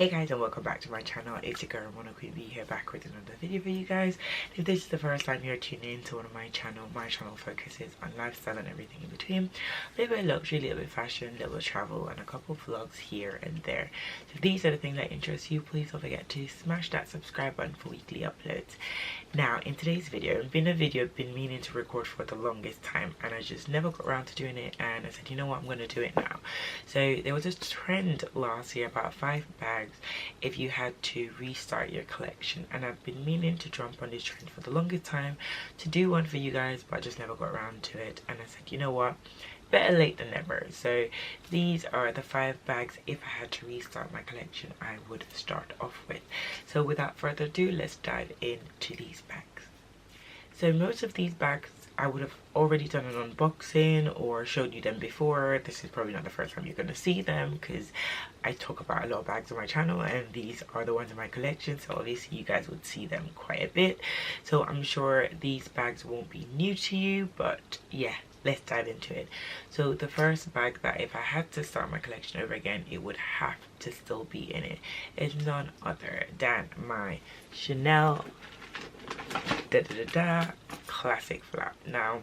Hey guys, and welcome back to my channel. It's your girl Mona Queen B here, back with another video for you guys. If this is the first time you're tuning in to one of my channel focuses on lifestyle and everything in between. A little bit of luxury, a little bit of fashion, a little bit of travel, and a couple of vlogs here and there. So if these are the things that interest you, please don't forget to smash that subscribe button for weekly uploads. Now, in today's video, it's been a video I've been meaning to record for the longest time, and I just never got around to doing it, and I said, you know what, I'm going to do it now. So there was a trend last year about 5 bags if you had to restart your collection, and I've been meaning to jump on this trend for the longest time to do one for you guys, but I just never got around to it. And I said, you know what, better late than never. So these are the 5 bags if I had to restart my collection I would start off with. So without further ado, let's dive into these bags. So most of these bags I would have already done an unboxing or showed you them before. This is probably not the first time you're going to see them because I talk about a lot of bags on my channel, and these are the ones in my collection, so obviously you guys would see them quite a bit. So I'm sure these bags won't be new to you, but yeah, let's dive into it. So the first bag that if I had to start my collection over again, it would have to still be in it is none other than my Chanel classic flap. Now,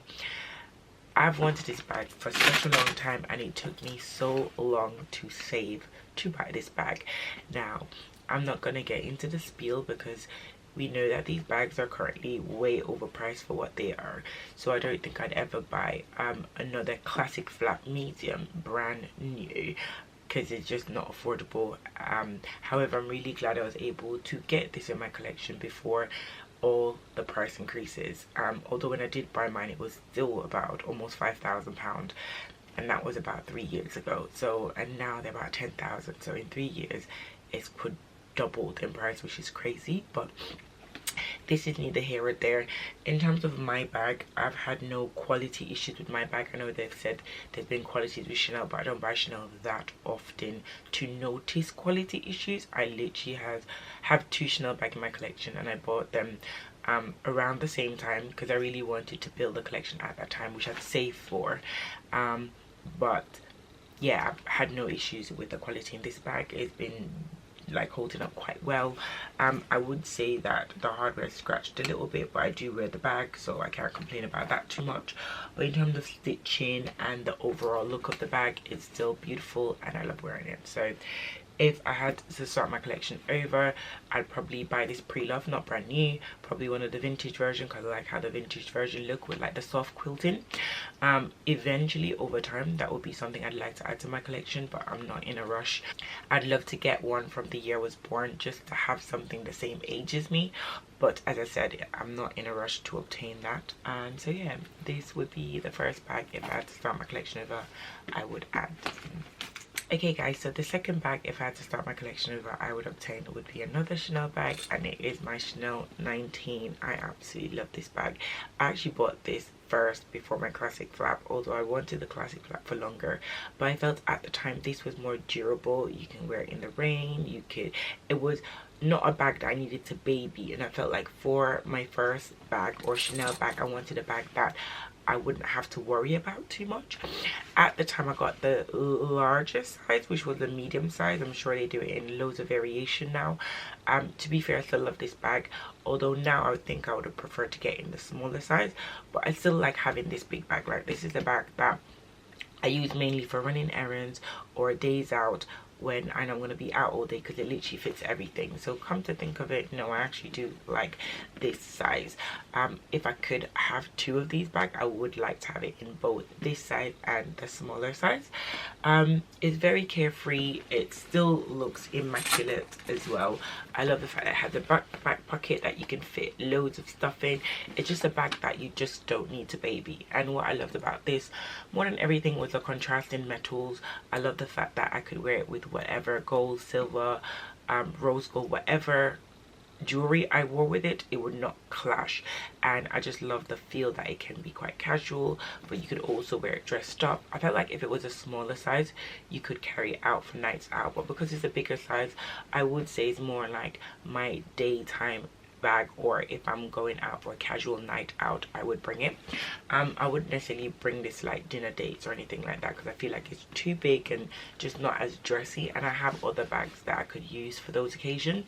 I've wanted this bag for such a long time, and it took me so long to save to buy this bag. Now, I'm not gonna get into the spiel because we know that these bags are currently way overpriced for what they are, so I don't think I'd ever buy another classic flap medium brand new because it's just not affordable. However, I'm really glad I was able to get this in my collection before all the price increases. Although when I did buy mine, it was still about almost £5,000, and that was about 3 years ago. So, and now they're about 10,000. So in 3 years, it's doubled in price, which is crazy. But this is neither here or there. In terms of my bag, I've had no quality issues with my bag. I know they've said there's been qualities with Chanel, but I don't buy Chanel that often to notice quality issues. I literally have 2 Chanel bags in my collection, and I bought them around the same time because I really wanted to build a collection at that time, which I've saved for. But yeah, I've had no issues with the quality in this bag. It's been like holding up quite well. I would say that the hardware scratched a little bit, but I do wear the bag, so I can't complain about that too much. But in terms of stitching and the overall look of the bag, it's still beautiful and I love wearing it. So if I had to start my collection over, I'd probably buy this pre-loved, not brand new, probably one of the vintage version, because I like how the vintage version look with like the soft quilting. Eventually over time that would be something I'd like to add to my collection, but I'm not in a rush. I'd love to get one from the year I was born just to have something the same age as me, but as I said, I'm not in a rush to obtain that. And so yeah, this would be the first bag if I had to start my collection over I would add. Okay guys, so the second bag if I had to start my collection over I would obtain would be another Chanel bag, and it is my Chanel 19. I absolutely love this bag. I actually bought this first before my classic flap, although I wanted the classic flap for longer, but I felt at the time this was more durable. You can wear it in the rain, it was not a bag that I needed to baby, and I felt like for my first bag or Chanel bag I wanted a bag that I wouldn't have to worry about too much. At the time I got the largest size, which was the medium size. I'm sure they do it in loads of variation now. To be fair, I still love this bag, although now I would think I would have preferred to get in the smaller size, but I still like having this big bag. Like, this is the bag that I use mainly for running errands or days out when I know I'm going to be out all day, because it literally fits everything. So come to think of it, no, I actually do like this size. If I could have 2 of these bags, I would like to have it in both this size and the smaller size. It's very carefree. It still looks immaculate as well. I love the fact that it has a back pocket that you can fit loads of stuff in. It's just a bag that you just don't need to baby. And what I loved about this more than everything was the contrasting metals. I love the fact that I could wear it with whatever gold, silver, rose gold, whatever jewelry I wore with it, it would not clash. And I just love the feel that it can be quite casual, but you could also wear it dressed up. I felt like if it was a smaller size you could carry it out for nights out, but because it's a bigger size I would say it's more like my daytime bag, or if I'm going out for a casual night out, I would bring it. I wouldn't necessarily bring this like dinner dates or anything like that, because I feel like it's too big and just not as dressy, and I have other bags that I could use for those occasions.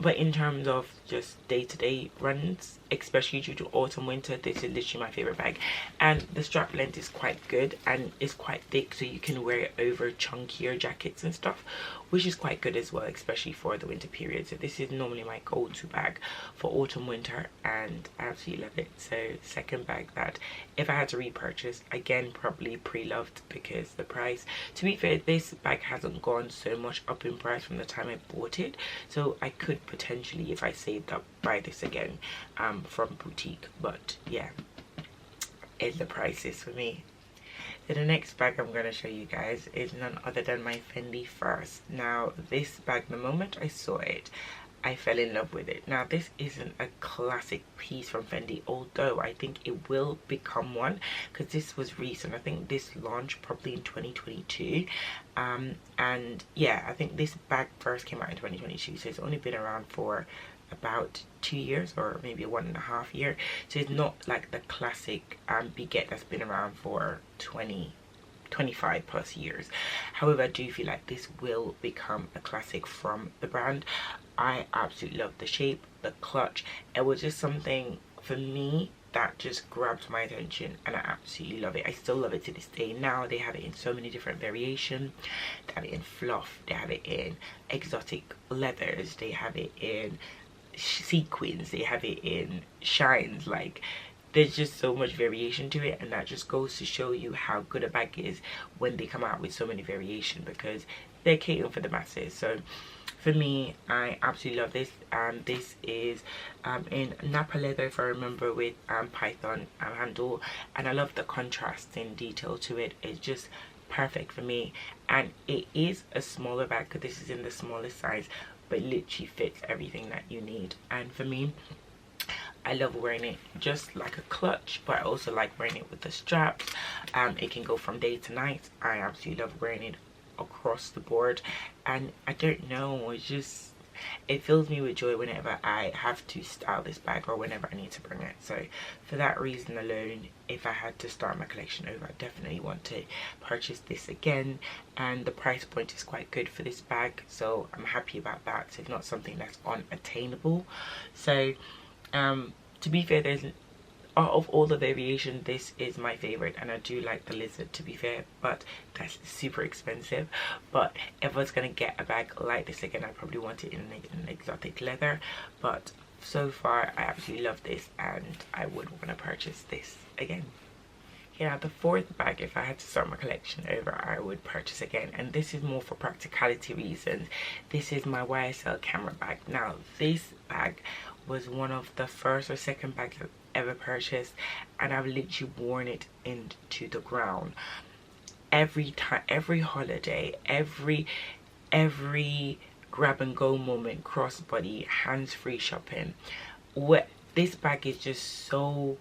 But in terms of just day-to-day runs, especially due to autumn winter, this is literally my favorite bag. And the strap length is quite good and it's quite thick, so you can wear it over chunkier jackets and stuff, which is quite good as well, especially for the winter period. So this is normally my go-to bag for autumn winter, and I absolutely love it. So second bag that if I had to repurchase, again probably pre-loved, because the price, to be fair, this bag hasn't gone so much up in price from the time I bought it, so I could potentially, if I saved up, buy this again from boutique. But yeah, it's the prices for me. So the next bag I'm going to show you guys is none other than my Fendi First. Now this bag, the moment I saw it, I fell in love with it. Now this isn't a classic piece from Fendi, although I think it will become one, because this was recent. I think this launched probably in 2022, and yeah, I think this bag first came out in 2022, so it's only been around for about 2 years, or maybe 1.5 years. So it's not like the classic baguette that's been around for 25 plus years. However, I do feel like this will become a classic from the brand. I absolutely love the shape, the clutch. It was just something for me that just grabbed my attention, and I absolutely love it. I still love it to this day. Now they have it in so many different variations. They have it in fluff, they have it in exotic leathers, they have it in sequins, they have it in shines. Like, there's just so much variation to it, and that just goes to show you how good a bag is when they come out with so many variation, because they're catering for the masses. So for me, I absolutely love this. This is in Napa leather, if I remember, with python handle, and I love the contrasting detail to it. It's just perfect for me, and it is a smaller bag because this is in the smallest size, but it literally fits everything that you need. And for me, I love wearing it just like a clutch, but I also like wearing it with the straps. It can go from day to night. I absolutely love wearing it across the board, and I don't know, it's just, it fills me with joy whenever I have to style this bag or whenever I need to bring it. So for that reason alone, if I had to start my collection over, I definitely want to purchase this again, and the price point is quite good for this bag, so I'm happy about that. So it's not something that's unattainable. So to be fair, there's, out of all the variation, this is my favorite, and I do like the lizard, to be fair, but that's super expensive. But if I was gonna get a bag like this again, I probably want it in an exotic leather. But so far, I absolutely love this, and I would want to purchase this again. Yeah, the fourth bag, if I had to start my collection over, I would purchase again, and this is more for practicality reasons. This is my YSL camera bag. Now this bag was one of the first or second bags I've ever purchased, and I've literally worn it into the ground. Every time, every holiday, every grab and go moment, crossbody, hands-free shopping, this bag is just so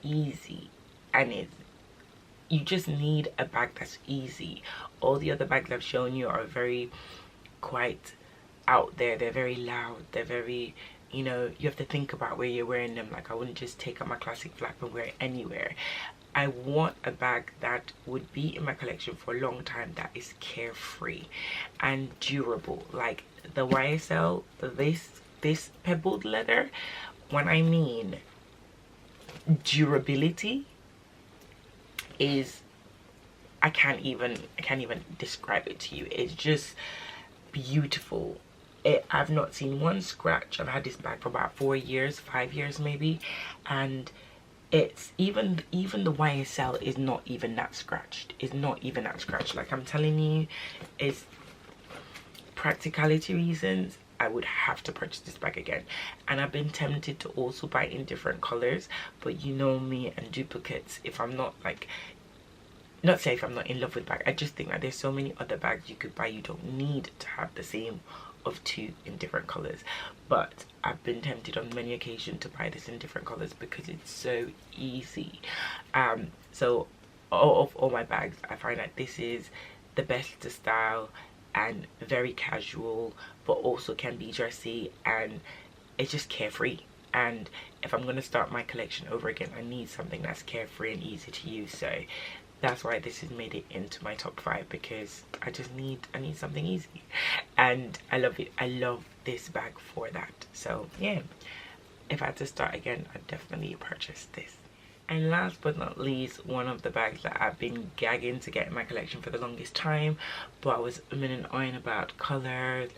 easy, and you just need a bag that's easy. All the other bags I've shown you are very quite out there. They're very loud, they're very, you know, you have to think about where you're wearing them. Like, I wouldn't just take up my classic flap and wear it anywhere. I want a bag that would be in my collection for a long time, that is carefree and durable. Like the YSL, this pebbled leather, when I mean durability, is, I can't even describe it to you. It's just beautiful. I've not seen one scratch. I've had this bag for about 4 years, 5 years maybe, and it's even the YSL is not even that scratched. It's not even that scratched. Like, I'm telling you, it's practicality reasons, I would have to purchase this bag again. And I've been tempted to also buy in different colors, but you know me and duplicates. If I'm not like, not say if I'm not in love with bag, I just think that there's so many other bags you could buy. You don't need to have the same of 2 in different colors. But I've been tempted on many occasions to buy this in different colors because it's so easy. So of all my bags, I find that this is the best to style and very casual, but also can be dressy, and it's just carefree. And if I'm going to start my collection over again, I need something that's carefree and easy to use. So that's why this has made it into my top 5, because I need something easy, and I love it. I love this bag for that. So yeah, if I had to start again, I'd definitely purchase this. And last but not least, one of the bags that I've been gagging to get in my collection for the longest time, but I was umming and ahhing about colors,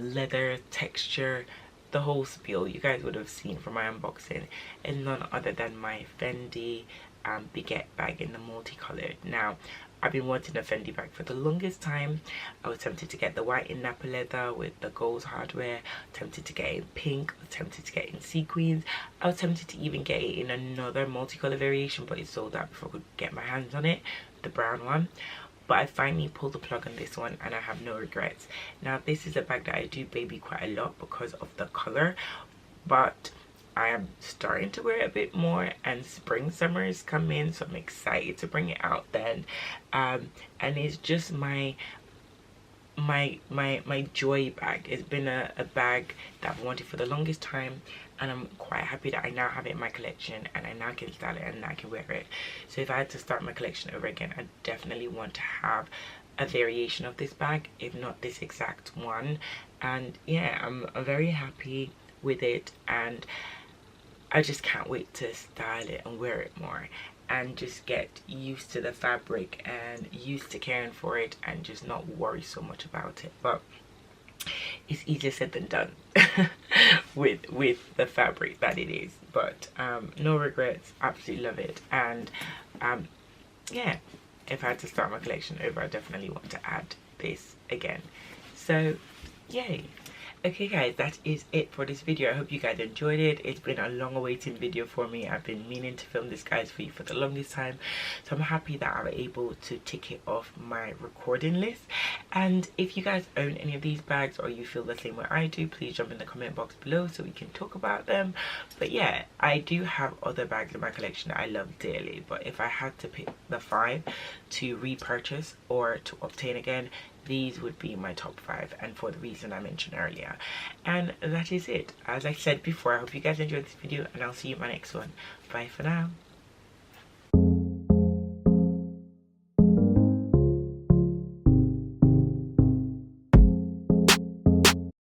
leather, texture, the whole spiel you guys would have seen from my unboxing, is none other than my Fendi Baguette bag in the multicolored. Now, I've been wanting a Fendi bag for the longest time. I was tempted to get the white in Napa leather with the gold hardware, tempted to get it in pink, tempted to get it in sequins. I was tempted to even get it in another multicolor variation, but it sold out before I could get my hands on it, the brown one. But I finally pulled the plug on this one, and I have no regrets. Now, this is a bag that I do baby quite a lot because of the color, but I am starting to wear it a bit more, and spring summer is coming, so I'm excited to bring it out then. And it's just my joy bag. It's been a bag that I've wanted for the longest time, and I'm quite happy that I now have it in my collection, and I now can style it and I can wear it. So if I had to start my collection over again, I definitely want to have a variation of this bag, if not this exact one. And yeah, I'm very happy with it, and I just can't wait to style it and wear it more, and just get used to the fabric and used to caring for it, and just not worry so much about it. But it's easier said than done with the fabric that it is. But no regrets, absolutely love it. And yeah, if I had to start my collection over, I definitely want to add this again. So yay. Okay guys, that is it for this video. I hope you guys enjoyed it. It's been a long awaiting video for me. I've been meaning to film this guys for you for the longest time, so I'm happy that I'm able to tick it off my recording list. And if you guys own any of these bags, or you feel the same way I do, please jump in the comment box below so we can talk about them. But yeah, I do have other bags in my collection that I love dearly, but if I had to pick the 5 to repurchase or to obtain again, these would be my top 5, and for the reason I mentioned earlier. And that is it. As I said before, I hope you guys enjoyed this video, and I'll see you in my next one. Bye for now.